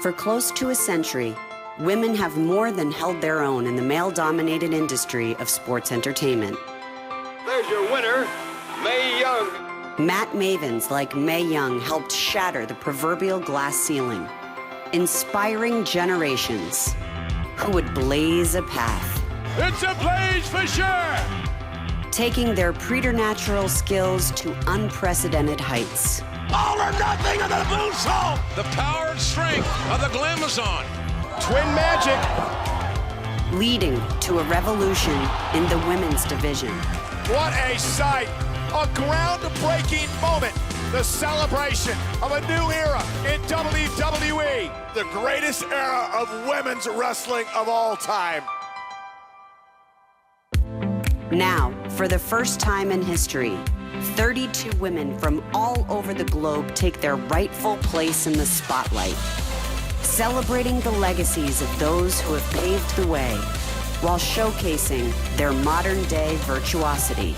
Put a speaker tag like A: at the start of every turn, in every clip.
A: For close to a century, women have more than held their own in the male-dominated industry of sports entertainment.
B: There's your winner, Mae Young.
A: Mat mavens like Mae Young helped shatter the proverbial glass ceiling, inspiring generations who would blaze a path.
B: It's a blaze for sure!
A: Taking their preternatural skills to unprecedented heights.
B: All or nothing of the moonsault!
C: The power and strength of the Glamazon.
B: Twin magic.
A: Leading to a revolution in the women's division.
B: What a sight! A ground-breaking moment. The celebration of a new era in WWE. The greatest era of women's wrestling of all time.
A: Now, for the first time in history, 32 women from all over the globe take their rightful place in the spotlight, celebrating the legacies of those who have paved the way while showcasing their modern-day virtuosity.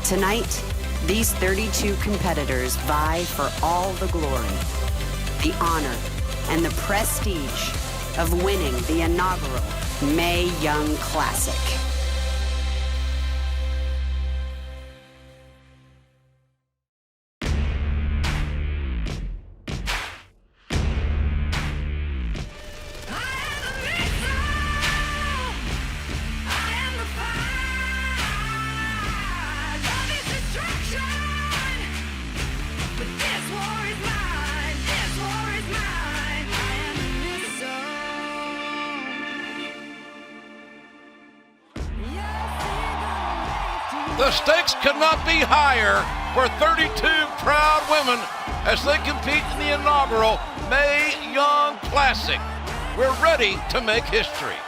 A: Tonight, these 32 competitors vie for all the glory, the honor, and the prestige of winning the inaugural Mae Young Classic.
C: The stakes could not be higher for 32 proud women as they compete in the inaugural Mae Young Classic. We're ready to make history.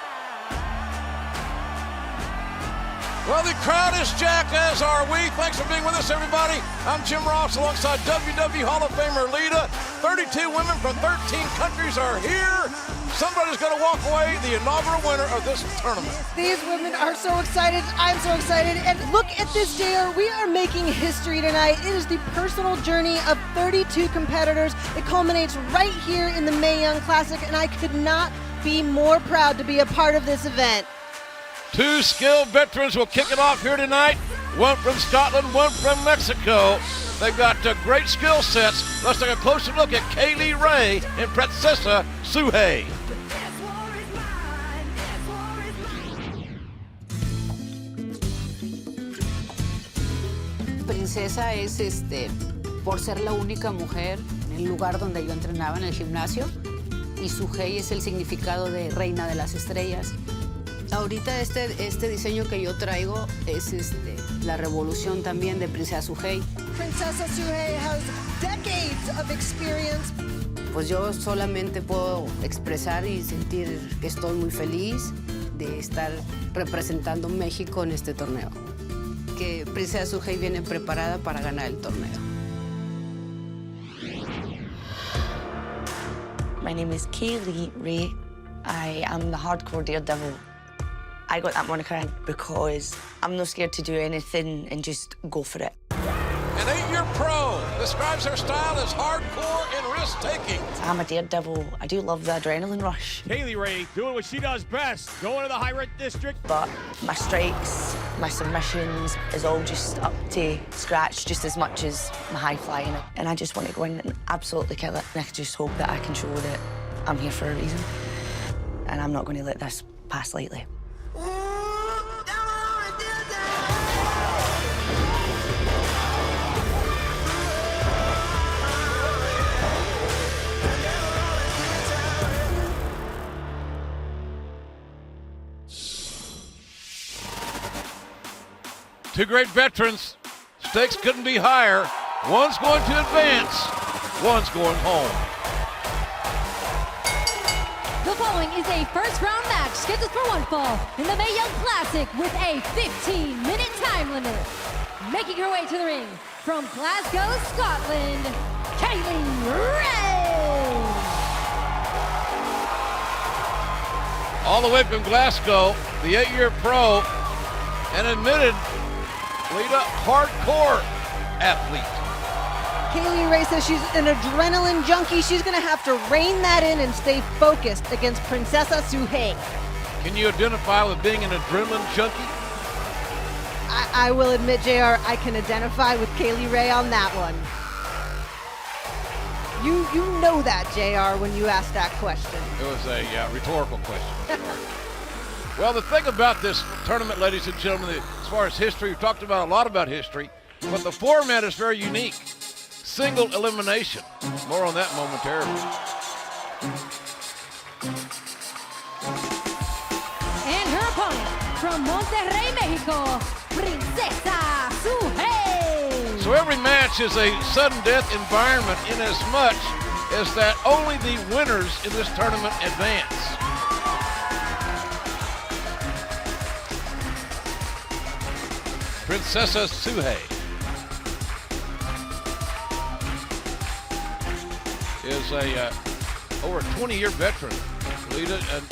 C: Well, the crowd is jacked, as are we. Thanks for being with us, everybody. I'm Jim Ross alongside WWE Hall of Famer Lita. 32 women from 13 countries are here. Somebody's going to walk away the inaugural winner of this tournament.
D: These women are so excited. I'm so excited. And look at this, JR. We are making history tonight. It is the personal journey of 32 competitors. It culminates right here in the Mae Young Classic, and I could not be more proud to be a part of this event.
C: Two skilled veterans will kick it off here tonight. One from Scotland, one from Mexico. They've got great skill sets. Let's take a closer look at Kaylee Ray and Princesa Sugehit.
E: Princesa es por ser la única mujer en el lugar donde yo entrenaba en el gimnasio, y Sugehit es el significado de reina de las estrellas. Ahorita este diseño que yo traigo es la revolución también de Princesa Sugehit.
D: Princesa Sugehit has decades of experience.
E: Pues yo solamente puedo expresar y sentir que estoy muy feliz de estar representando México en este torneo. Que Princesa Sugehit viene preparada para ganar el torneo.
F: My name is Kaylee Ray. I am the hardcore daredevil. I got that moniker because I'm not scared to do anything and just go for it.
C: An 8-year pro describes her style as hardcore and risk-taking.
F: I'm a daredevil. I do love the adrenaline rush.
B: Kaylee Ray doing what she does best, going to the high-rent district.
F: But my strikes, my submissions is all just up to scratch just as much as my high flying. And I just want to go in and absolutely kill it. And I just hope that I can show that I'm here for a reason. And I'm not going to let this pass lightly.
C: Two great veterans. Stakes couldn't be higher. One's going to advance. One's going home.
G: The following is a first-round match scheduled for one fall in the Mae Young Classic with a 15-minute time limit. Making her way to the ring from Glasgow, Scotland, Kaylee Ray.
C: All the way from Glasgow, the 8-year pro and admitted Lita hardcore athlete.
D: Kaylee Ray says she's an adrenaline junkie. She's going to have to rein that in and stay focused against Princesa Sugehit.
C: Can you identify with being an adrenaline junkie?
D: I will admit, JR, I can identify with Kaylee Ray on that one. You know that, JR, when you asked that question.
C: It was a rhetorical question. Well, the thing about this tournament, ladies and gentlemen, as far as history, we've talked about a lot about history, but the format is very unique. Single elimination. More on that momentarily.
G: And her opponent from Monterrey, Mexico, Princesa Sugehit.
C: So every match is a sudden death environment in as much as that only the winners in this tournament advance. Princesa Sugehit is a over a 20-year veteran. Lita, and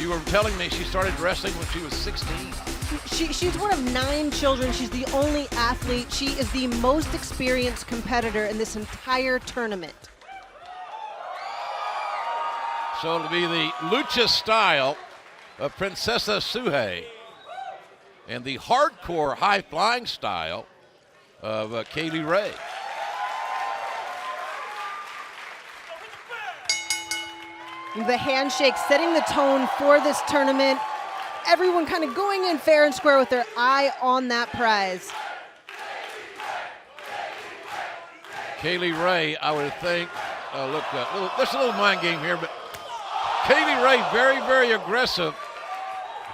C: you were telling me she started wrestling when she was 16.
D: She's one of 9 children. She's the only athlete. She is the most experienced competitor in this entire tournament.
C: So it'll be the lucha style of Princesa Sugehit and the hardcore high-flying style of Kaylee Ray.
D: The handshake setting the tone for this tournament. Everyone kind of going in fair and square with their eye on that prize.
C: Kaylee Ray, I would think, there's a little mind game here, but Kaylee Ray very, very aggressive,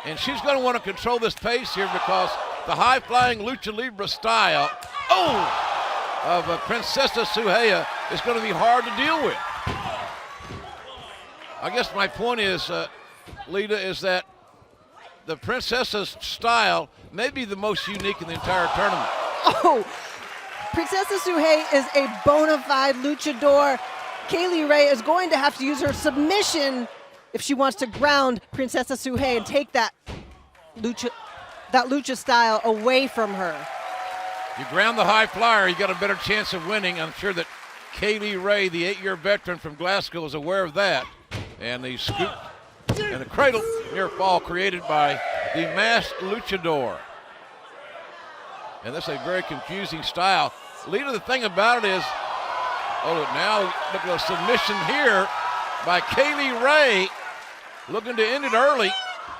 C: and she's going to want to control this pace here because the high-flying lucha libre style of Princesa Sugehit is going to be hard to deal with. I guess my point is, Lita, is that the Princessa's style may be the most unique in the entire tournament.
D: Oh, Princesa Sugehit is a bona fide luchador. Kaylee Ray is going to have to use her submission if she wants to ground Princesa Sugehit and take that lucha style away from her.
C: You ground the high flyer, you got a better chance of winning. I'm sure that Kaylee Ray, the 8-year veteran from Glasgow, is aware of that. And the scoop and the cradle near fall created by the masked luchador. And this is a very confusing style. Lita, the thing about it is, now look at a submission here by Kaylee Ray, looking to end it early.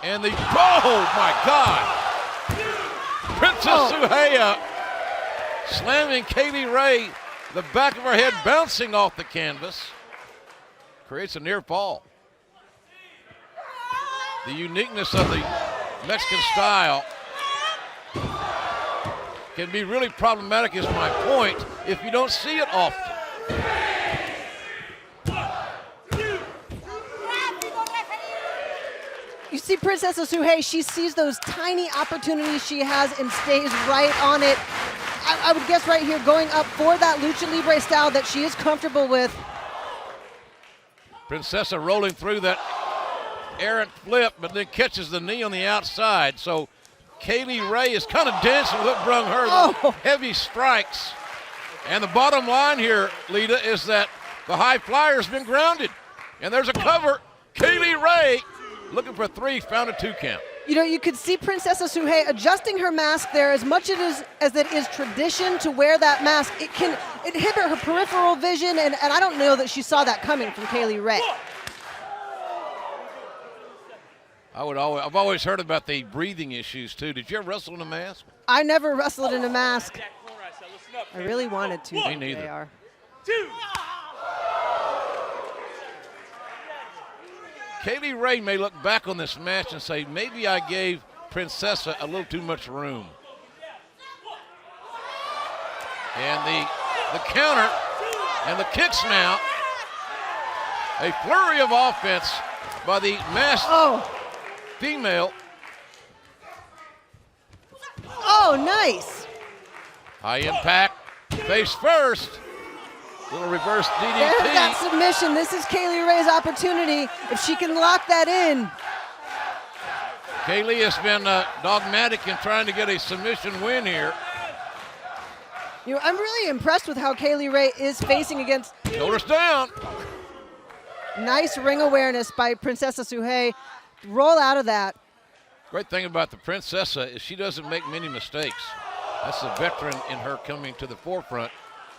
C: And my God! Princess Sugehit slamming Kaylee Ray, the back of her head bouncing off the canvas. Creates a near fall. The uniqueness of the Mexican style can be really problematic, is my point, if you don't see it often.
D: You see Princesa Sugehit, she sees those tiny opportunities she has and stays right on it. I would guess right here, going up for that lucha libre style that she is comfortable with.
C: Princesa rolling through that errant flip, but then catches the knee on the outside. So Kaylee Ray is kind of dancing with what brung her heavy strikes. And the bottom line here, Lita, is that the high flyer's been grounded. And there's a cover. Kaylee Ray looking for 3, found a 2 count.
D: You know, you could see Princesa Sugehit adjusting her mask there. As much as it is tradition to wear that mask, it can inhibit her peripheral vision, and I don't know that she saw that coming from Kaylee Ray.
C: I've always heard about the breathing issues too. Did you ever wrestle in a mask?
D: I never wrestled in a mask. I really wanted to.
C: Me neither.
D: They are.
B: 2.
C: Kaylee Ray may look back on this match and say, maybe I gave Princesa a little too much room. And the counter and the kicks now. A flurry of offense by the masked female.
D: Oh, nice.
C: High impact, face first. Little reverse DDT.
D: There's that submission. This is Kaylee Ray's opportunity. If she can lock that in.
C: Kaylee has been dogmatic in trying to get a submission win here.
D: You know, I'm really impressed with how Kaylee Ray is facing against.
C: Shoulders down.
D: Nice ring awareness by Princesa Sugehit. Roll out of that.
C: Great thing about the Princesa is she doesn't make many mistakes. That's the veteran in her coming to the forefront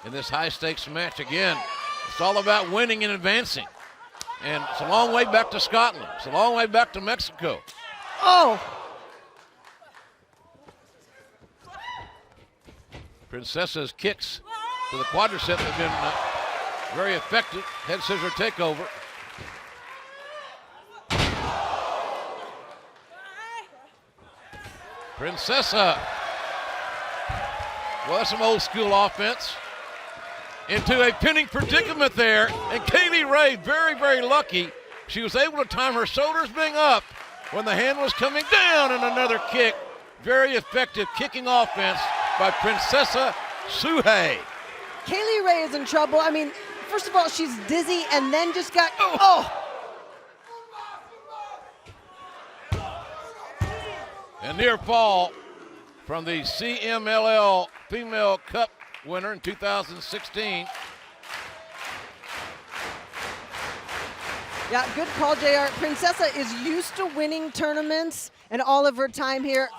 C: in this high-stakes match. Again, it's all about winning and advancing. And it's a long way back to Scotland. It's a long way back to Mexico.
D: Oh!
C: Princesa's kicks to the quadricep have been very effective. Head scissor takeover. Princesa. Well, that's some old school offense. Into a pinning predicament there. And Kaylee Ray, very, very lucky. She was able to time her shoulders being up when the hand was coming down, and another kick. Very effective kicking offense by Princesa Sugehit.
D: Kaylee Ray is in trouble. I mean, first of all, she's dizzy and then just got, oh!
C: A near fall from the CMLL Female Cup winner in 2016.
D: Yeah, good call, JR. Princesa is used to winning tournaments and all of her time here.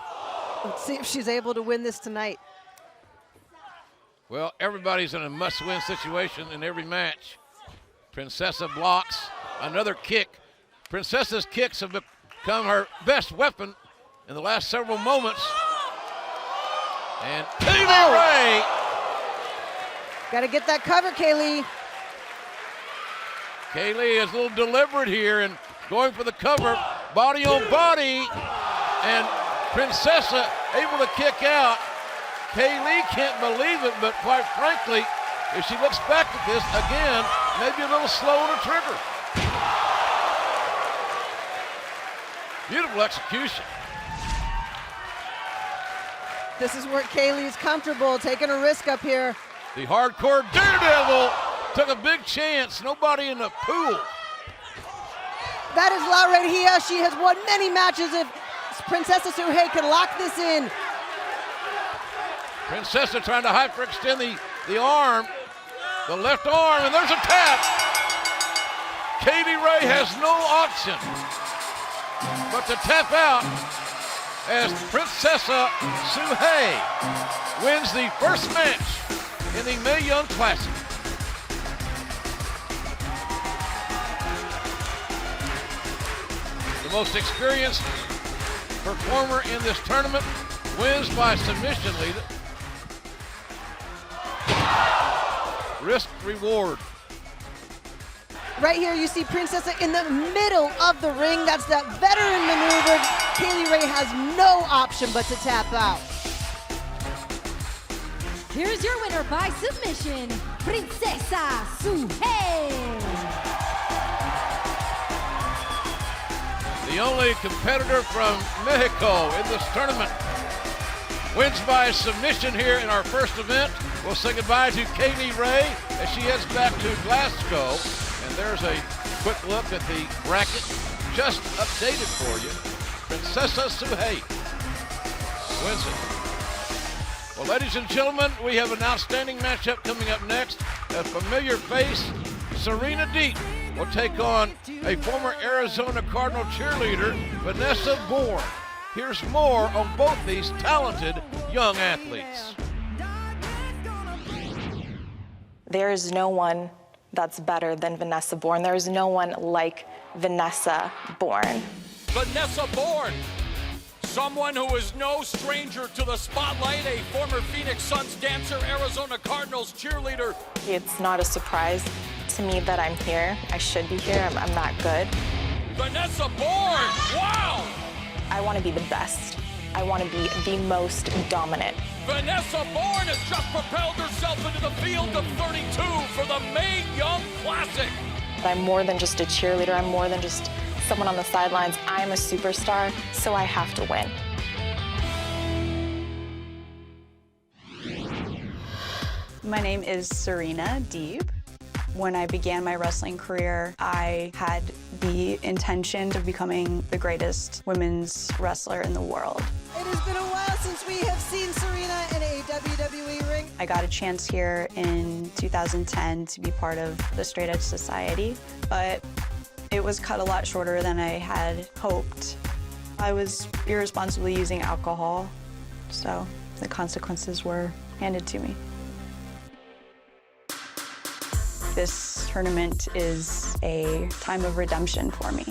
D: Let's see if she's able to win this tonight.
C: Well, everybody's in a must-win situation in every match. Princesa blocks another kick. Princesa's kicks have become her best weapon in the last several moments. And Kaylee Ray.
D: Got to get that cover, Kaylee.
C: Kaylee is a little deliberate here and going for the cover, body on body, and Princesa able to kick out. Kaylee can't believe it, but quite frankly, if she looks back at this again, maybe a little slow on the trigger. Beautiful execution.
D: This is where Kaylee's comfortable, taking a risk up here.
C: The hardcore daredevil took a big chance. Nobody in the pool.
D: That is La Regia. She has won many matches if Princesa Sugehit can lock this in.
C: Princesa trying to hyperextend the arm, the left arm, and there's a tap. Kaylee Ray has no option but to tap out as Princesa Sugehit wins the first match in the Mae Young Classic. The most experienced performer in this tournament wins by submission lead. Risk reward.
D: Right here you see Princesa in the middle of the ring. That's that veteran maneuver. Kaylee Ray has no option but to tap out.
G: Here's your winner by submission, Princesa Sugehit.
C: The only competitor from Mexico in this tournament wins by submission here in our first event. We'll say goodbye to Kaylee Ray as she heads back to Glasgow. And there's a quick look at the bracket just updated for you. Princesa Sugehit wins it. Well, ladies and gentlemen, we have an outstanding matchup coming up next. A familiar face, Serena Deeb, will take on a former Arizona Cardinal cheerleader, Vanessa Borne. Here's more on both these talented young athletes.
F: There is no one that's better than Vanessa Borne. There is no one like Vanessa Borne.
H: Vanessa Borne, someone who is no stranger to the spotlight, a former Phoenix Suns dancer, Arizona Cardinals cheerleader.
F: It's not a surprise to me that I'm here. I should be here. I'm that good.
H: Vanessa Borne, wow!
F: I want to be the best. I want to be the most dominant.
H: Vanessa Borne has just propelled herself into the field of 32 for the Mae Young Classic.
F: I'm more than just a cheerleader. I'm more than just someone on the sidelines. I'm a superstar, so I have to win.
I: My name is Serena Deeb. When I began my wrestling career, I had the intention of becoming the greatest women's wrestler in the world.
D: It has been a while since we have seen Serena in a WWE ring.
I: I got a chance here in 2010 to be part of the Straight Edge Society, but it was cut a lot shorter than I had hoped. I was irresponsibly using alcohol, so the consequences were handed to me. This tournament is a time of redemption for me.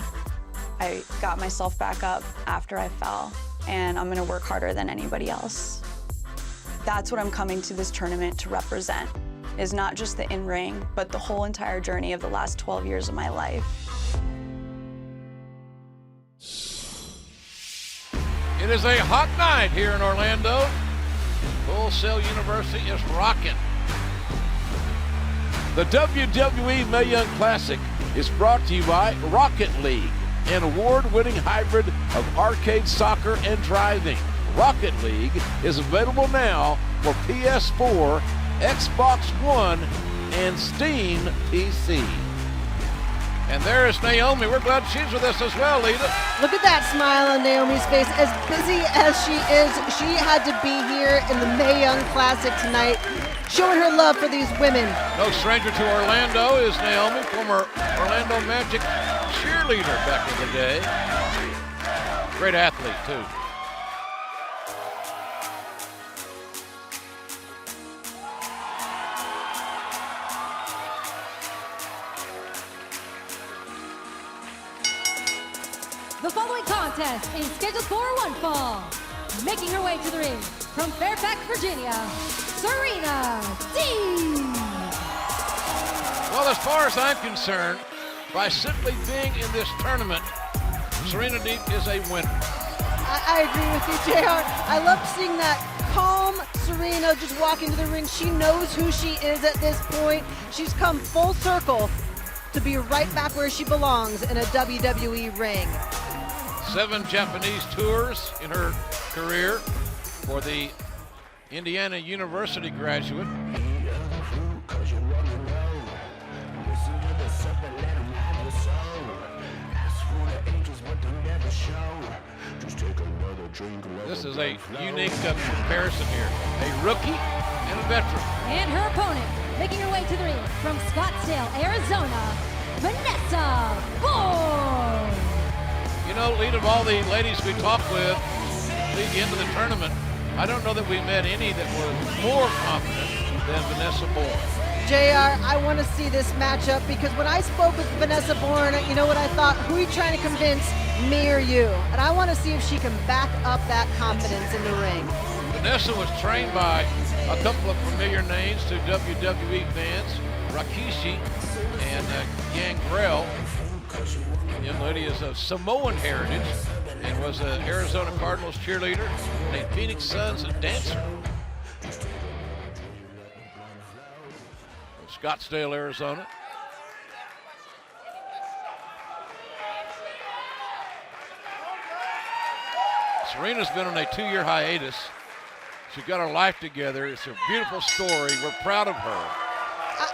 I: I got myself back up after I fell, and I'm gonna work harder than anybody else. That's what I'm coming to this tournament to represent, is not just the in-ring, but the whole entire journey of the last 12 years of my life.
C: It is a hot night here in Orlando. Full Sail University is rocking. The WWE Mae Young Classic is brought to you by Rocket League, an award-winning hybrid of arcade soccer and driving. Rocket League is available now for PS4, Xbox One, and Steam PC. And there is Naomi. We're glad she's with us as well, Lita.
D: Look at that smile on Naomi's face. As busy as she is, she had to be here in the Mae Young Classic tonight, showing her love for these women.
C: No stranger to Orlando is Naomi, former Orlando Magic cheerleader back in the day. Great athlete, too.
G: The following contest is scheduled for one fall. Making her way to the ring from Fairfax, Virginia, Serena Deeb.
C: Well, as far as I'm concerned, by simply being in this tournament, Serena Deeb is a winner.
D: I agree with you, JR. I love seeing that calm Serena just walk into the ring. She knows who she is at this point. She's come full circle to be right back where she belongs in a WWE ring.
C: 7 Japanese tours in her career for the Indiana University graduate. This is a unique comparison here. A rookie and a veteran.
G: And her opponent, making her way to the ring from Scottsdale, Arizona, Vanessa Borne.
C: You know, Lita, of all the ladies we talked with leading into the tournament, I don't know that we met any that were more confident than Vanessa Borne.
D: JR, I want to see this matchup because when I spoke with Vanessa Borne, you know what I thought? Who are you trying to convince, me or you? And I want to see if she can back up that confidence in the ring.
C: Vanessa was trained by a couple of familiar names to WWE fans, Rikishi and Gangrel. The young lady is of Samoan heritage and was an Arizona Cardinals cheerleader and a Phoenix Suns dancer. From Scottsdale, Arizona. Serena's been on a 2-year hiatus. She got her life together. It's a beautiful story. We're proud of her.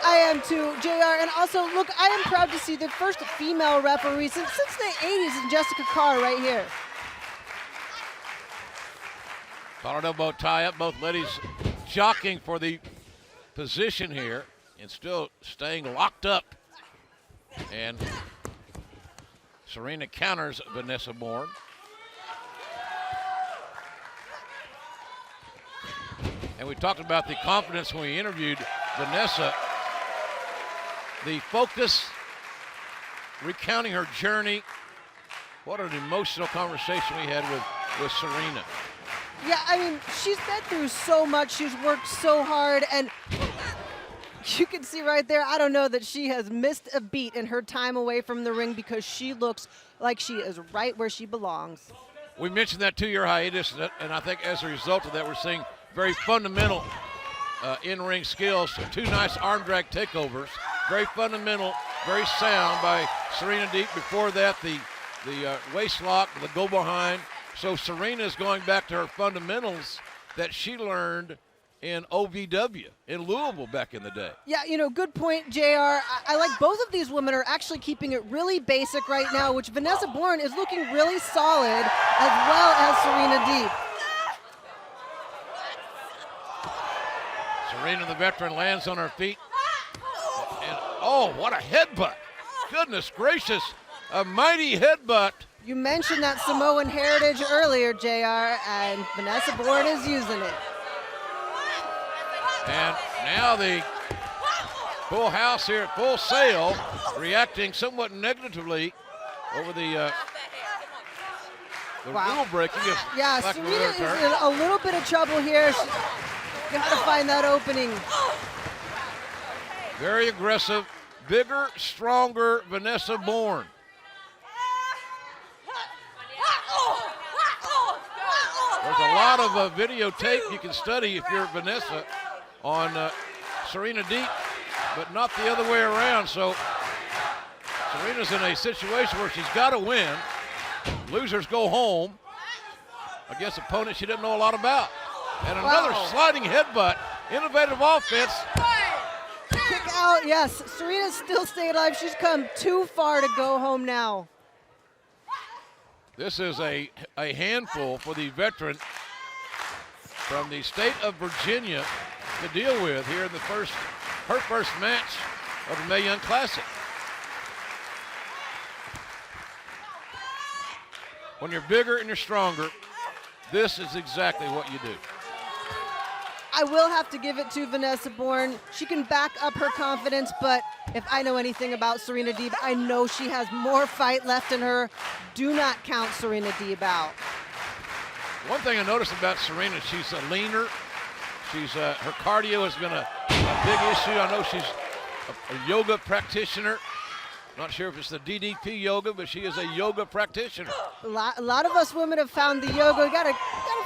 D: I am too, JR. And also, look, I am proud to see the first female referee since the 80s in Jessica Carr right here.
C: Collar elbow tie up. Both ladies jockeying for the position here and still staying locked up. And Serena counters Vanessa Borne. And we talked about the confidence when we interviewed Vanessa. The focus, recounting her journey. What an emotional conversation we had with Serena.
D: Yeah, I mean, she's been through so much. She's worked so hard. And you can see right there, I don't know that she has missed a beat in her time away from the ring because she looks like she is right where she belongs.
C: We mentioned that 2-year hiatus, and I think as a result of that, we're seeing very fundamental in-ring skills. 2 nice arm drag takeovers. Very fundamental, very sound by Serena Deeb. Before that, the waist lock, the go behind. So Serena's going back to her fundamentals that she learned in OVW in Louisville back in the day.
D: Yeah, you know, good point, JR. I like both of these women are actually keeping it really basic right now, which Vanessa Borne is looking really solid, as well as Serena Deeb.
C: Serena, the veteran, lands on her feet. And, oh, what a headbutt. Goodness gracious, a mighty headbutt.
D: You mentioned that Samoan heritage earlier, JR, and Vanessa Borne is using it.
C: And now the full house here at Full Sail reacting somewhat negatively over the rule breaking.
D: Yeah, Serena is in a little bit of trouble here. She's got to find that opening.
C: Very aggressive, bigger, stronger Vanessa Borne. There's a lot of videotape you can study if you're Vanessa on Serena Deeb, but not the other way around. So Serena's in a situation where she's got to win. Losers go home against opponents she didn't know a lot about. And another sliding headbutt, innovative offense.
D: Kick out, yes. Serena's still staying alive. She's come too far to go home now.
C: This is a handful for the veteran from the state of Virginia to deal with here in her first match of the Mae Young Classic. When you're bigger and you're stronger, this is exactly what you do.
D: I will have to give it to Vanessa Borne. She can back up her confidence, but if I know anything about Serena Deeb, I know she has more fight left in her. Do not count Serena Deeb out.
C: One thing I noticed about Serena, she's a leaner. Her cardio has been a big issue. I know she's a yoga practitioner. Not sure if it's the DDP yoga, but she is a yoga practitioner.
D: A lot of us women have found the yoga. Gotta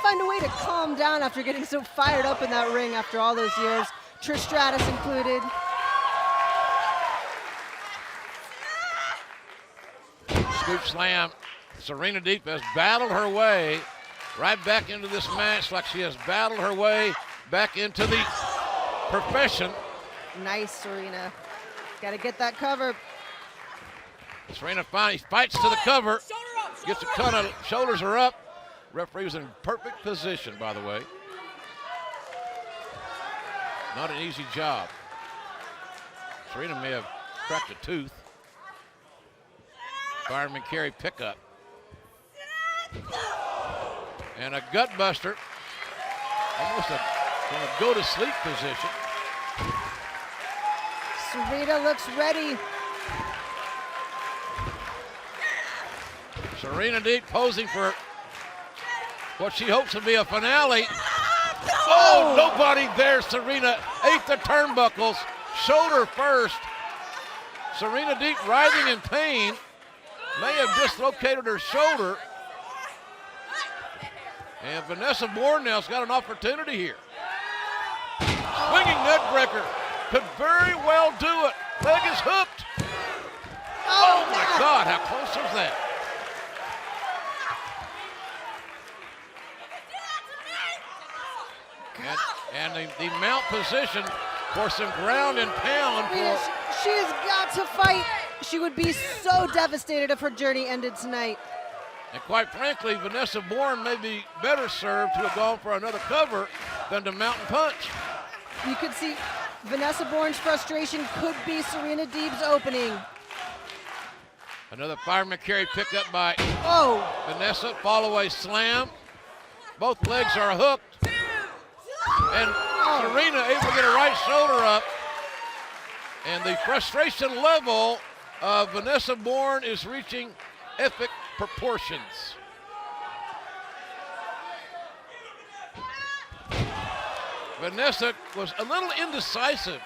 D: find a way to calm down after getting so fired up in that ring after all those years. Trish Stratus included.
C: Scoop slam. Serena Deeb has battled her way right back into this match like she has battled her way back into the profession.
D: Nice, Serena. Got to get that cover.
C: Serena finally fights to the cover. Gets a cut of shoulders are up. Referee's in perfect position, by the way. Not an easy job. Serena may have cracked a tooth. Fireman carry pickup. And a gut buster. Almost a go to sleep position.
D: Serena looks ready.
C: Serena Deeb posing for what she hopes to be a finale. Oh, nobody there. Serena ate the turnbuckles. Shoulder first. Serena Deeb writhing in pain. May have dislocated her shoulder. And Vanessa Borne now's got an opportunity here. Swinging neck breaker. Could very well do it. Leg is hooked. Oh my God, how close was that? And the mount position for some ground and pound.
D: She's got to fight. She would be so devastated if her journey ended tonight.
C: And quite frankly, Vanessa Borne may be better served to have gone for another cover than to mount and punch.
D: You could see Vanessa Borne's frustration could be Serena Deeb's opening.
C: Another fireman carry picked up by Vanessa. Fall away slam. Both legs are hooked. And Serena able to get her right shoulder up. And the frustration level of Vanessa Borne is reaching epic proportions. Vanessa was a little indecisive,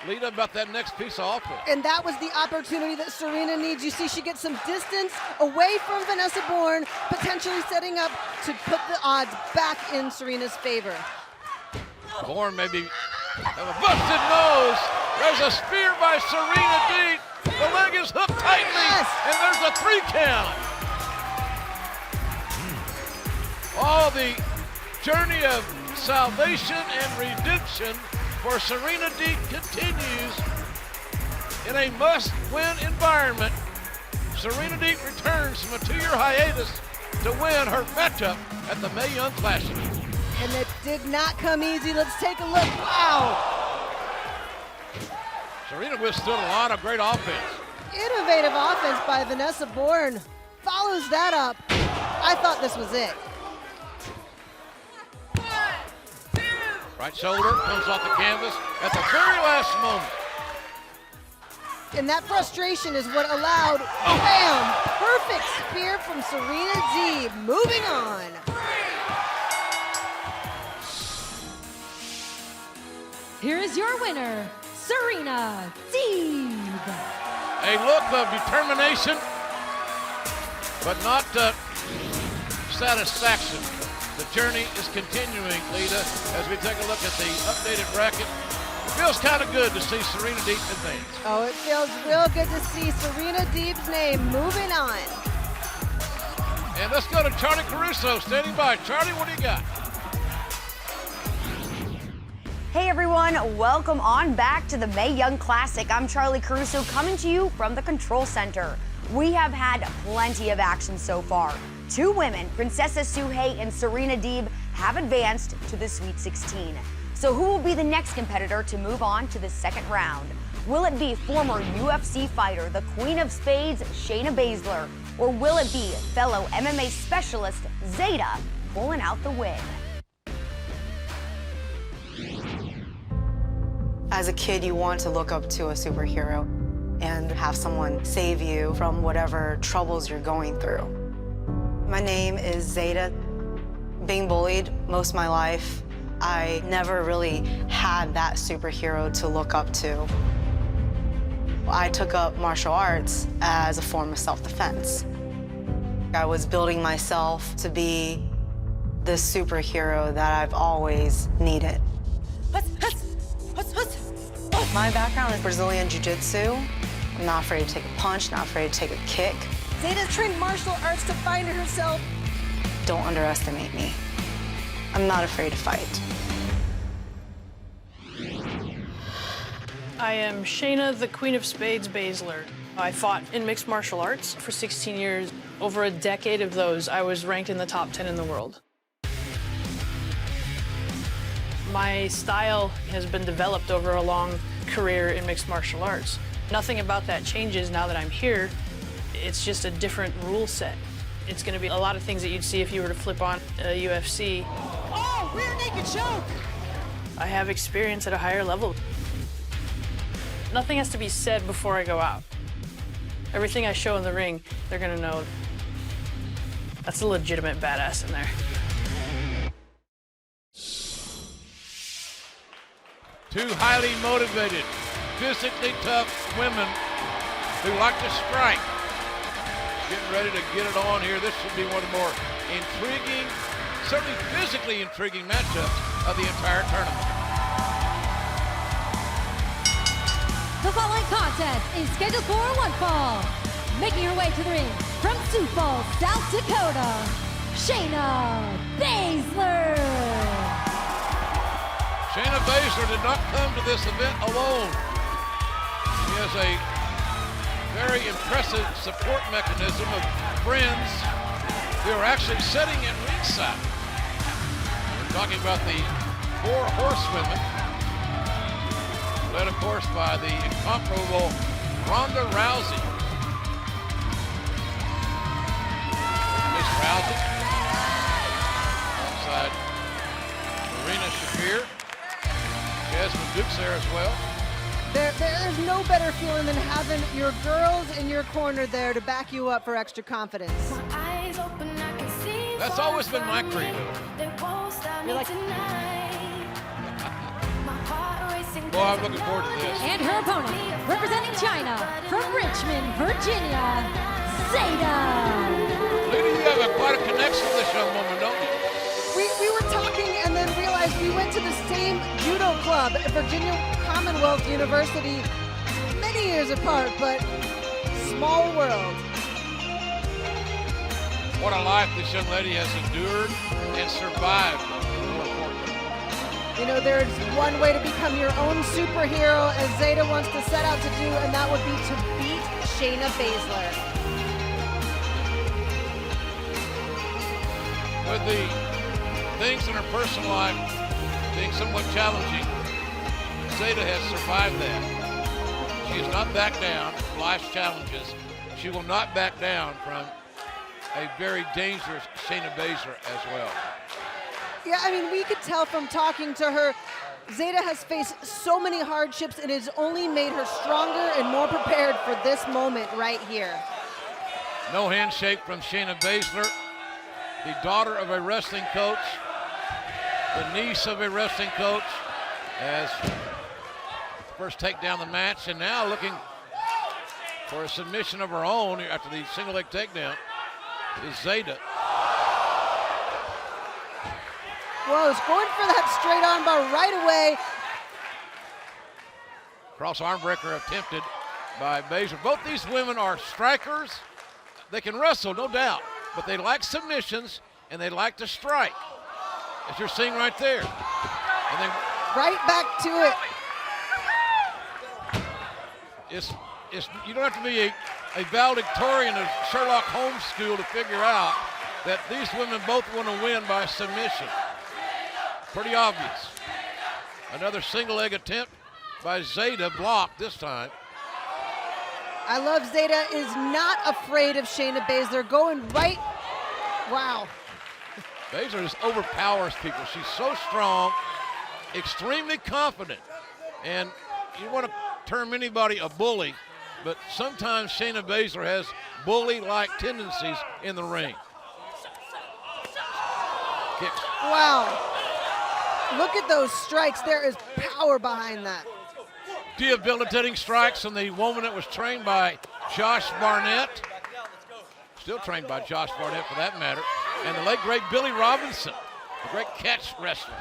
C: Lita, about that next piece of offense.
D: And that was the opportunity that Serena needs. You see, she gets some distance away from Vanessa Borne, potentially setting up to put the odds back in Serena's favor.
C: Bourne maybe have a busted nose. There's a spear by Serena Deeb. The leg is hooked tightly, and there's a 3 count. Oh, the journey of salvation and redemption for Serena Deeb continues in a must-win environment. Serena Deeb returns from a 2-year hiatus to win her matchup at the Mae Young Classic.
D: And it did not come easy. Let's take a look. Wow.
C: Serena withstood a lot of great offense.
D: Innovative offense by Vanessa Borne. Follows that up. I thought this was it.
C: Right shoulder comes off the canvas at the very last moment.
D: And that frustration is what allowed, bam, perfect spear from Serena Deeb. Moving on.
G: Here is your winner, Serena Deeb.
C: A look of determination, but not satisfaction. The journey is continuing, Lita, as we take a look at the updated bracket. It feels kind of good to see Serena Deeb advance.
D: Oh, it feels real good to see Serena Deeb's name moving on.
C: And let's go to Charlie Caruso standing by. Charlie, what do you got?
J: Hey everyone, welcome on back to the Mae Young Classic. I'm Charlie Caruso coming to you from the Control Center. We have had plenty of action so far. Two women, Princesa Sugehit and Serena Deeb, have advanced to the Sweet 16. So who will be the next competitor to move on to the second round? Will it be former UFC fighter, the Queen of Spades, Shayna Baszler? Or will it be fellow MMA specialist, Zeda, pulling out the win?
F: As a kid, you want to look up to a superhero and have someone save you from whatever troubles you're going through. My name is Zeda. Being bullied most of my life, I never really had that superhero to look up to. I took up martial arts as a form of self-defense. I was building myself to be the superhero that I've always needed. My background is Brazilian Jiu-Jitsu. I'm not afraid to take a punch, not afraid to take a kick.
D: Zeda's trained martial arts to find herself.
F: Don't underestimate me. I'm not afraid to fight.
K: I am Shayna, the Queen of Spades Baszler. I fought in mixed martial arts for 16 years. Over a decade of those, I was ranked in the top 10 in the world. My style has been developed over a long career in mixed martial arts. Nothing about that changes now that I'm here. It's just a different rule set. It's going to be a lot of things that you'd see if you were to flip on a UFC.
D: Oh, rear naked choke!
K: I have experience at a higher level. Nothing has to be said before I go out. Everything I show in the ring, they're going to know that's a legitimate badass in there.
C: Two highly motivated, physically tough women who like to strike. Getting ready to get it on here. This should be one of the more intriguing, certainly physically intriguing matchups of the entire tournament.
G: The following contest is scheduled for one fall. Making her way to the ring from Sioux Falls, South Dakota, Shayna Baszler.
C: Shayna Baszler did not come to this event alone. She has a very impressive support mechanism of friends who are actually sitting at ringside. We're talking about the 4 horsewomen, led of course by the incomparable Ronda Rousey. Miss Rousey alongside Marina Shafir. Jasmine Duke's there as well.
D: There is no better feeling than having your girls in your corner there to back you up for extra confidence.
C: That's always been my credo.
D: You're like,
C: Well, I'm looking forward to this.
G: And her opponent, representing China from Richmond, Virginia, Zeda.
C: Lita, you have quite a connection with this young woman, don't you?
D: we were talking and then realized we went to the same judo club at Virginia Commonwealth University many years apart, but small world.
C: What a life this young lady has endured and survived.
D: You know, there's one way to become your own superhero, as Zeda wants to set out to do, and that would be to beat Shayna Baszler.
C: With the things in her personal life being somewhat challenging, Zeda has survived that. She has not backed down in life's challenges. She will not back down from a very dangerous Shayna Baszler as well.
D: Yeah, I mean, we could tell from talking to her, Zeda has faced so many hardships and has only made her stronger and more prepared for this moment right here.
C: No handshake from Shayna Baszler, the daughter of a wrestling coach, the niece of a wrestling coach, as first take down the match, and now looking for a submission of her own after the single leg takedown is Zeda.
D: Whoa, he's going for that straight arm bar right away.
C: Cross arm breaker attempted by Baszler. Both these women are strikers. They can wrestle, no doubt, but they like submissions and they like to strike, as you're seeing right there. And then
D: right back to it.
C: You don't have to be a valedictorian of Sherlock Holmes school to figure out that these women both want to win by submission. Pretty obvious. Another single leg attempt by Zeda, blocked this time.
D: I love Zeda is not afraid of Shayna Baszler, going right. Wow.
C: Baszler just overpowers people. She's so strong, extremely confident, and you want to term anybody a bully, but sometimes Shayna Baszler has bully-like tendencies in the ring. Kicks.
D: Wow. Look at those strikes. There is power behind that.
C: Debilitating strikes from the woman that was trained by Josh Barnett. Still trained by Josh Barnett for that matter. And the late great Billy Robinson, the great catch wrestler.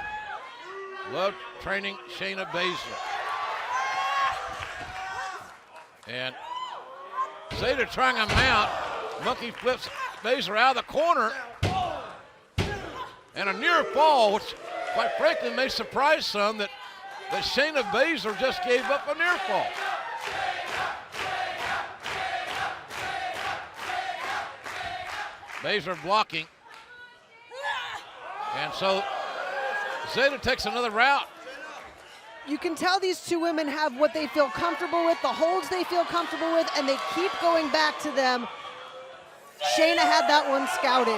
C: Loved training Shayna Baszler. And Zeda trying a mount. Monkey flips Baszler out of the corner. And a near fall, which quite frankly may surprise some that Shayna Baszler just gave up a near fall. Baszler blocking. And so Zeda takes another route.
D: You can tell these two women have what they feel comfortable with, the holds they feel comfortable with, and they keep going back to them. Shayna had that one scouted.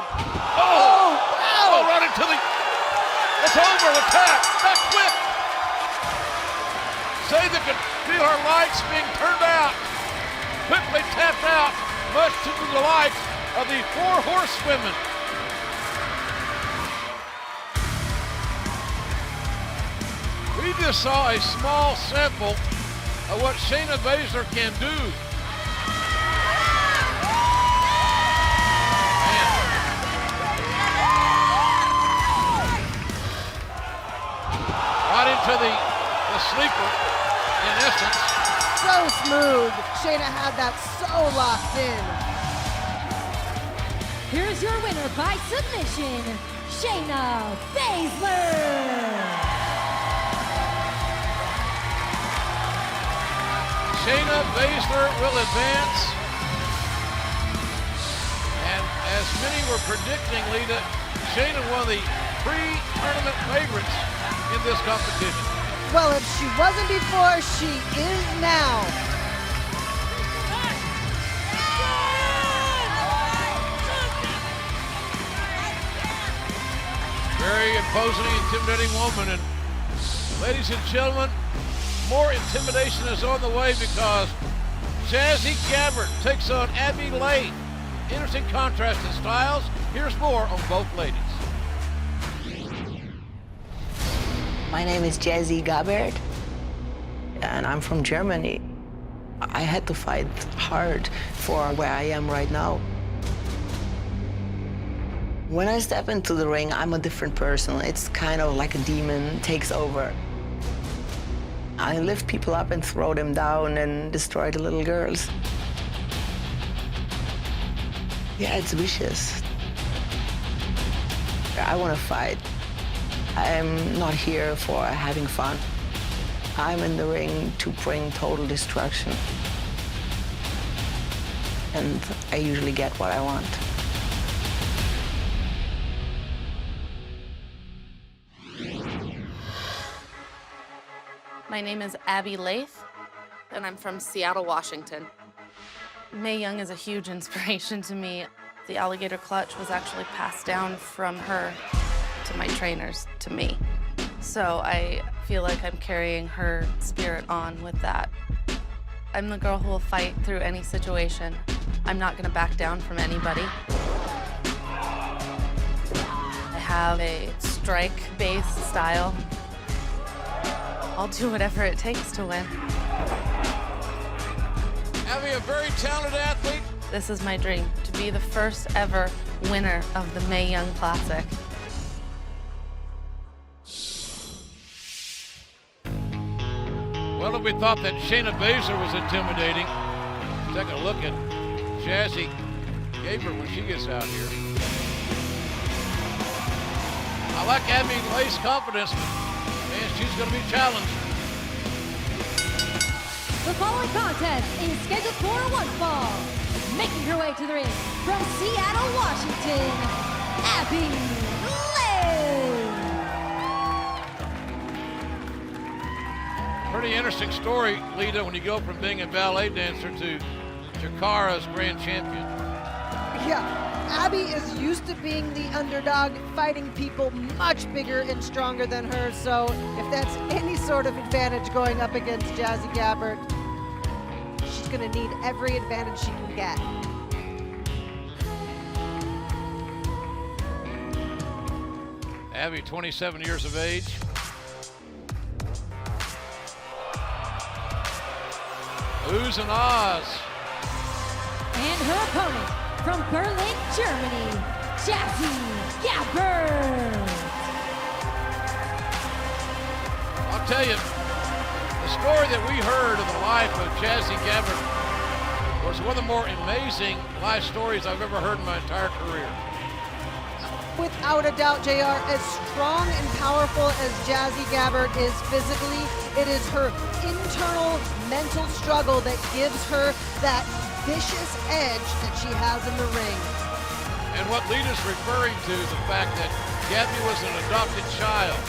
C: Oh, wow! Oh, right into the, it's over, the tap, back quick. Zeda could feel her lights being turned out. Quickly tapped out, much to the delight of the four horsewomen. We just saw a small sample of what Shayna Baszler can do. Right into the sleeper, in essence.
D: So smooth. Shayna had that so locked in.
G: Here's your winner by submission, Shayna Baszler.
C: Shayna Baszler will advance. And as many were predicting, Lita, Shayna one of the pre-tournament favorites in this competition.
D: Well, if she wasn't before, she is now.
C: Very imposing, intimidating woman. And ladies and gentlemen, more intimidation is on the way because Jazzy Gabert takes on Abbey Laith. Interesting contrast in styles. Here's more on both ladies.
F: My name is Jazzy Gabert, and I'm from Germany. I had to fight hard for where I am right now. When I step into the ring, I'm a different person. It's kind of like a demon takes over. I lift people up and throw them down and destroy the little girls. Yeah, it's vicious. I want to fight. I'm not here for having fun. I'm in the ring to bring total destruction. And I usually get what I want.
L: My name is Abbey Laith. and I'm from Seattle, Washington. Mae Young is a huge inspiration to me. The alligator clutch was actually passed down from her to my trainers to me. So I feel like I'm carrying her spirit on with that. I'm the girl who will fight through any situation. I'm not gonna back down from anybody. I have a strike-based style. I'll do whatever it takes to win.
C: Abbey, a very talented athlete.
L: This is my dream, to be the first ever winner of the Mae Young Classic.
C: Well, if we thought that Shayna Baszler was intimidating, take a look at Jazzy Gabert when she gets out here. I like Abbey Laith's confidence. Man, she's going to be challenged.
G: The following contest is scheduled for one fall. Making her way to the ring from Seattle, Washington, Abbey Laith.
C: Pretty interesting story, Lita, when you go from being a ballet dancer to Chikara's grand champion.
D: Yeah, Abbey is used to being the underdog, fighting people much bigger and stronger than her, so if that's any sort of advantage going up against Jazzy Gabert, she's gonna need every advantage she can get.
C: Abbey, 27 years of age. Oohs and ahs.
G: And her opponent from Berlin, Germany, Jazzy Gabert.
C: I'll tell you, the story that we heard of the life of Jazzy Gabert was one of the more amazing life stories I've ever heard in my entire career.
D: Without a doubt, JR, as strong and powerful as Jazzy Gabert is physically, it is her internal mental struggle that gives her that vicious edge that she has in the ring.
C: And what Lita's referring to is the fact that Gabby was an adopted child.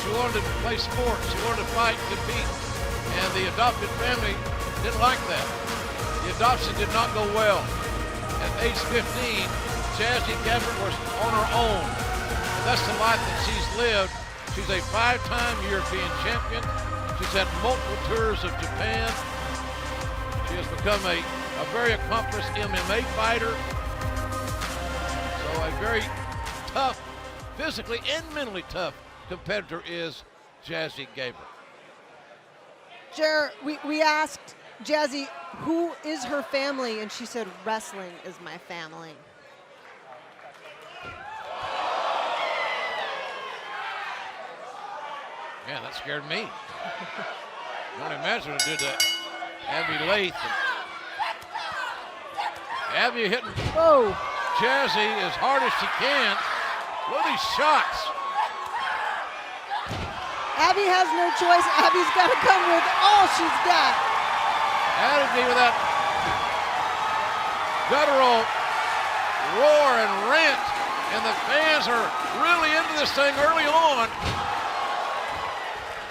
C: She wanted to play sports, she wanted to fight and compete, and the adopted family didn't like that. The adoption did not go well. At age 15, Jazzy Gabert was on her own. And that's the life that she's lived. She's a 5-time European champion. She's had multiple tours of Japan. She has become a very accomplished MMA fighter. So a very tough, physically and mentally tough competitor is Jazzy Gabert.
D: Jer, we asked Jazzy, who is her family? And she said, wrestling is my family.
C: Yeah, that scared me. I don't imagine it did that. Abbey Laith. Abbey hitting Jazzy as hard as she can. Look at these shots.
D: Abbey has no choice. Abby's got to come with all she's got.
C: Abbey with that guttural roar and rant, and the fans are really into this thing early on.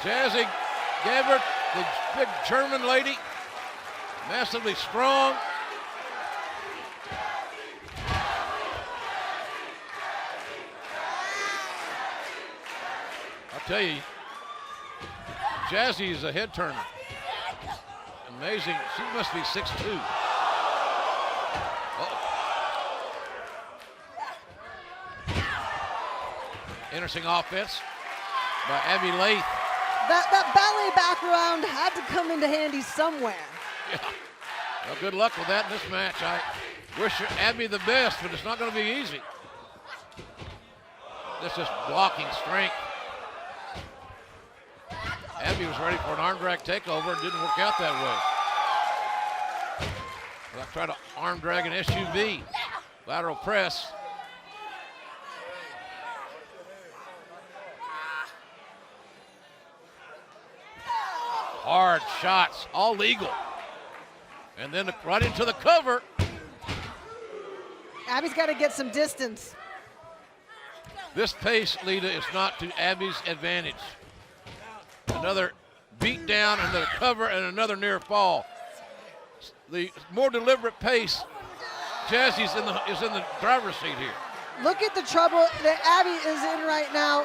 C: Jazzy Gabert, the big German lady, massively strong. I'll tell you, Jazzy is a head turner. Amazing. She must be 6'2". Interesting offense by Abbey Laith.
D: That ballet background had to come into handy somewhere.
C: Yeah. Well, good luck with that in this match. I wish Abbey the best, but it's not going to be easy. This is blocking strength. Abbey was ready for an arm drag takeover. It didn't work out that way. Well, I try to arm drag an SUV. Lateral press. Hard shots, all legal. And then right into the cover.
D: Abby's got to get some distance.
C: This pace, Lita, is not to Abbey's advantage. Another beat down and then a cover and another near fall. The more deliberate pace, Jazzy's is in the driver's seat here.
D: Look at the trouble that Abbey is in right now.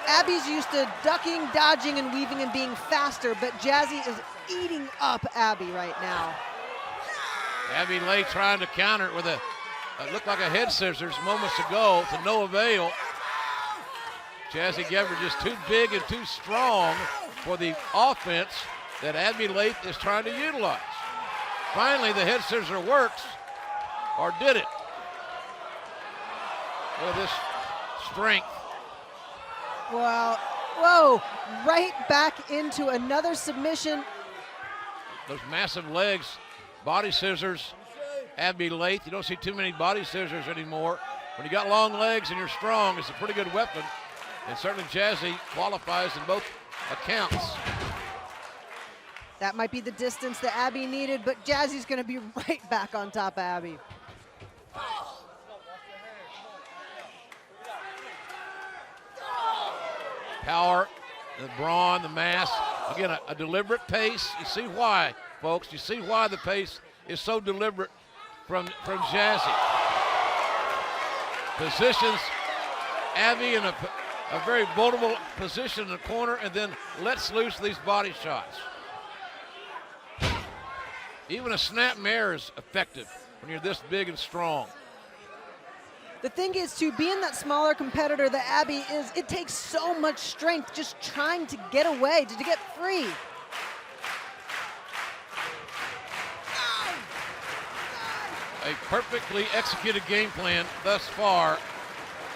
D: Abby's used to ducking, dodging, and weaving and being faster, but Jazzy is eating up Abbey right now.
C: Abbey Laith trying to counter it with a looked like a head scissors moments ago to no avail. Jazzy Gabert just too big and too strong for the offense that Abbey Laith is trying to utilize. Finally, the head scissor works, or did it? With this strength.
D: Well, whoa, right back into another submission.
C: Those massive legs, body scissors, Abbey Laith. You don't see too many body scissors anymore. When you got long legs and you're strong, it's a pretty good weapon. And certainly Jazzy qualifies in both accounts.
D: That might be the distance that Abbey needed, but Jazzy's gonna be right back on top of Abbey.
C: Power, the brawn, the mass. Again, a deliberate pace. You see why, folks. You see why the pace is so deliberate from Jazzy. Positions Abbey in a very vulnerable position in the corner and then lets loose these body shots. Even a snap mare is effective when you're this big and strong.
D: The thing is, to being that smaller competitor that Abbey is, it takes so much strength just trying to get away, to get free.
C: A perfectly executed game plan thus far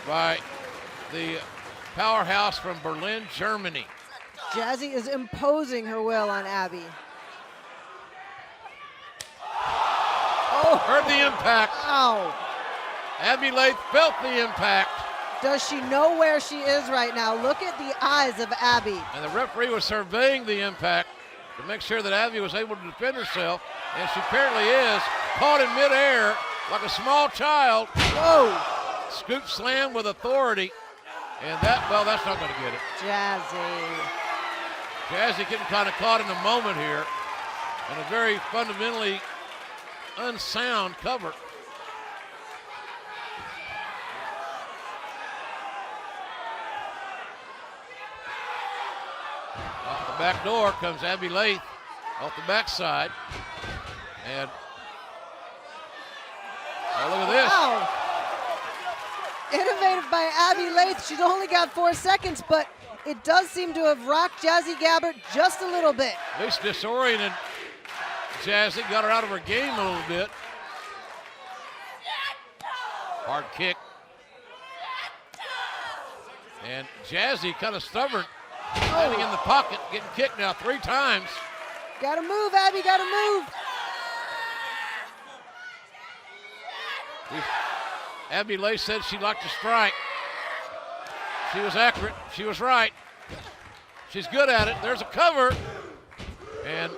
C: by the powerhouse from Berlin, Germany.
D: Jazzy is imposing her will on Abbey.
C: Oh, heard the impact.
D: Ow.
C: Abbey Laith felt the impact.
D: Does she know where she is right now? Look at the eyes of Abbey.
C: And the referee was surveying the impact to make sure that Abbey was able to defend herself, and she apparently is, caught in midair like a small child.
D: Whoa.
C: Scoop slam with authority, and that's not going to get it. Jazzy getting kind of caught in the moment here, and a very fundamentally unsound cover. Off the back door comes Abbey Laith off the backside. And oh, look at this.
D: Wow. Innovative by Abbey Laith. She's only got 4 seconds, but it does seem to have rocked Jazzy Gabert just a little bit.
C: At least disoriented Jazzy, got her out of her game a little bit. Hard kick. And Jazzy kind of stubborn, standing in the pocket, getting kicked now 3 times.
D: Gotta move, Abbey, gotta move.
C: Abbey Laith said she liked to strike. She was accurate, she was right. She's good at it, there's a cover. And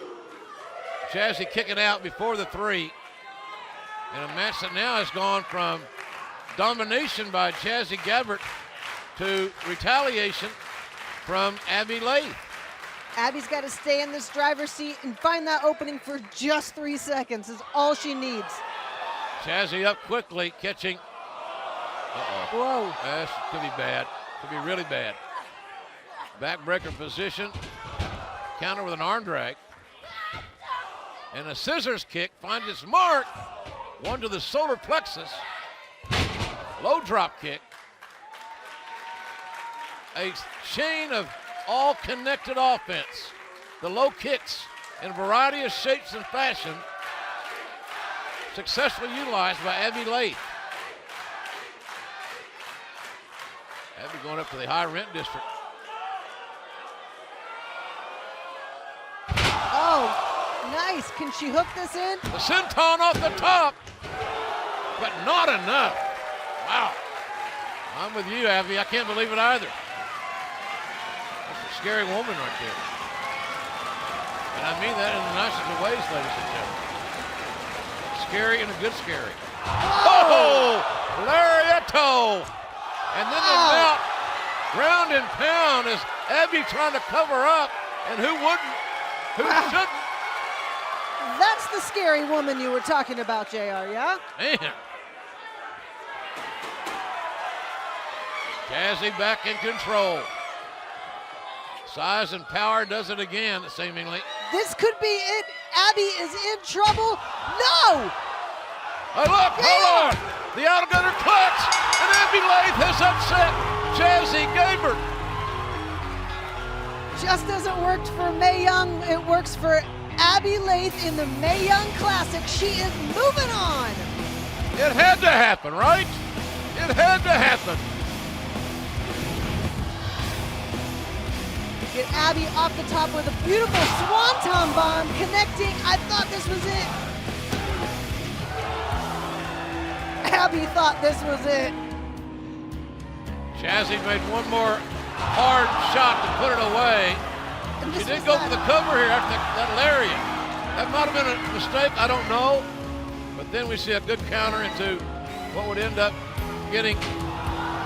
C: Jazzy kicking out before the 3. And a match that now has gone from domination by Jazzy Gabert to retaliation from Abbey Laith.
D: Abbey's got to stay in this driver's seat and find that opening for just 3 seconds is all she needs.
C: Jazzy up quickly, catching.
D: Whoa.
C: This could be bad. Could be really bad. Backbreaker position. Counter with an arm drag. And a scissors kick finds its mark. One to the solar plexus. Low drop kick. A chain of all connected offense. The low kicks in a variety of shapes and fashion, successfully utilized by Abbey Laith. Abbey going up to the high rent district.
D: Oh, nice. Can she hook this in?
C: The senton off the top, but not enough. Wow. I'm with you, Abbey. I can't believe it either. That's a scary woman right there. And I mean that in the nicest of ways, ladies and gentlemen. Scary and a good scary. Oh, Lariato. And then the mount Ground and pound as Abbey trying to cover up, and who wouldn't? Who shouldn't?
D: That's the scary woman you were talking about, JR, yeah?
C: Man. Jazzy back in control. Size and power does it again, seemingly.
D: This could be it. Abbey is in trouble. No!
C: Oh, look, hold on. The alligator clutch, and Abbey Laith has upset Jazzy Gabert.
D: Just as it worked for Mae Young, it works for Abbey Laith in the Mae Young Classic. She is moving on.
C: It had to happen, right? It had to happen.
D: Get Abbey off the top with a beautiful swanton bomb connecting. I thought this was it. Abbey thought this was it.
C: Jazzy made one more hard shot to put it away. She did go for the cover here after that lariat. That might have been a mistake, I don't know. But then we see a good counter into what would end up getting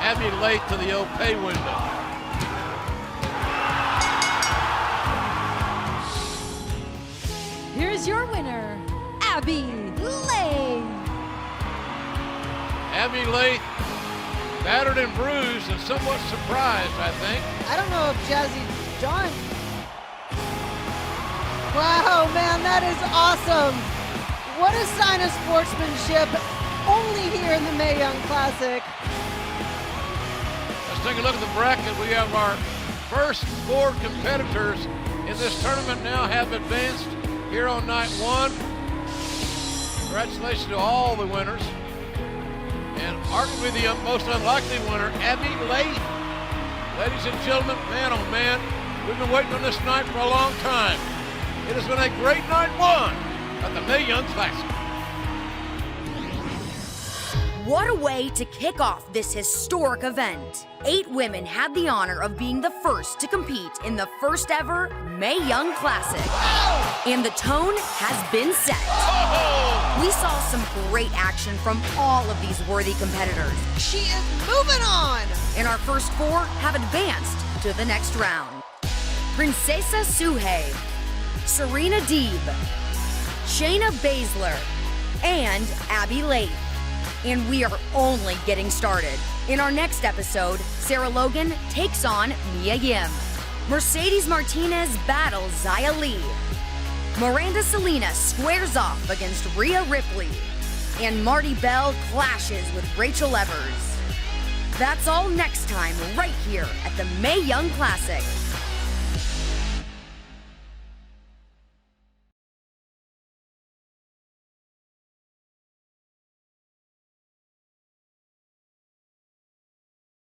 C: Abbey Laith to the old pay window.
G: Here's your winner, Abbey Laith.
C: Abbey Laith, battered and bruised and somewhat surprised, I think.
D: I don't know if Jazzy John. Wow, man, that is awesome. What a sign of sportsmanship. Only here in the Mae Young Classic.
C: Let's take a look at the bracket. We have our first 4 competitors in this tournament now have advanced here on night 1. Congratulations to all the winners. And arguably the most unlikely winner, Abbey Laith. Ladies and gentlemen, man oh man, we've been waiting on this night for a long time. It has been a great night 1 at the Mae Young Classic.
J: What a way to kick off this historic event. 8 women had the honor of being the first to compete in the first ever Mae Young Classic. And the tone has been set. We saw some great action from all of these worthy competitors.
D: She is moving on.
J: And our first 4 have advanced to the next round. Princesa Sugehit, Serena Deeb, Shayna Baszler, and Abbey Laith. And we are only getting started. In our next episode, Sarah Logan takes on Mia Yim. Mercedes Martinez battles Zia Lee. Miranda Salinas squares off against Rhea Ripley. And Marty Bell clashes with Rachel Evers. That's all next time right here at the Mae Young Classic.